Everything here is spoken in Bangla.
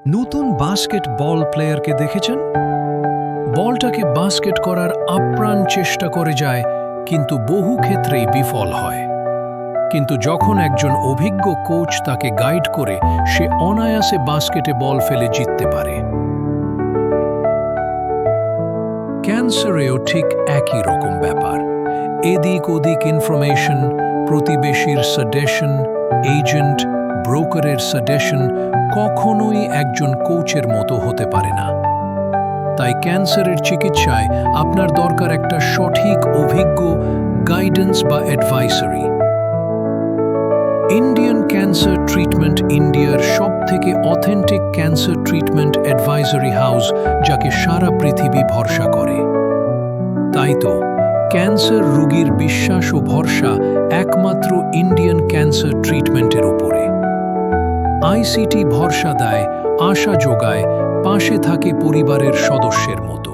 নতুন বাস্কেট বল প্লেয়ারকে দেখেছেন? বলটাকে বাস্কেট করার আপ্রাণ চেষ্টা করে যায়, কিন্তু বহু ক্ষেত্রেই বিফল হয়। কিন্তু যখন একজন অভিজ্ঞ কোচ তাকে গাইড করে, সে অনায়াসে বাস্কেটে বল ফেলে জিততে পারে। ক্যান্সারেও ঠিক একই রকম ব্যাপার। এদিক ওদিক ইনফরমেশন, প্রতিবেশীর সাজেশন, এজেন্ট, ব্রোকারের সাজেশন কখনোই একজন কোচের মতো হতে পারে না। তাই ক্যান্সারের চিকিৎসায় আপনার দরকার একটা সঠিক অভিজ্ঞ গাইডেন্স বা অ্যাডভাইসারি। ইন্ডিয়ান ক্যান্সার ট্রিটমেন্ট ইন্ডিয়ার সবথেকে authentic cancer treatment advisory house, যাকে সারা পৃথিবী ভরসা করে। তাই তো ক্যান্সার রোগীর বিশ্বাস ও ভরসা একমাত্র ইন্ডিয়ান ক্যান্সার ট্রিটমেন্টের উপরে। আইসিটি ভরসা দেয়, আশা যোগায়, পাশে থাকে পরিবারের সদস্যের মতো।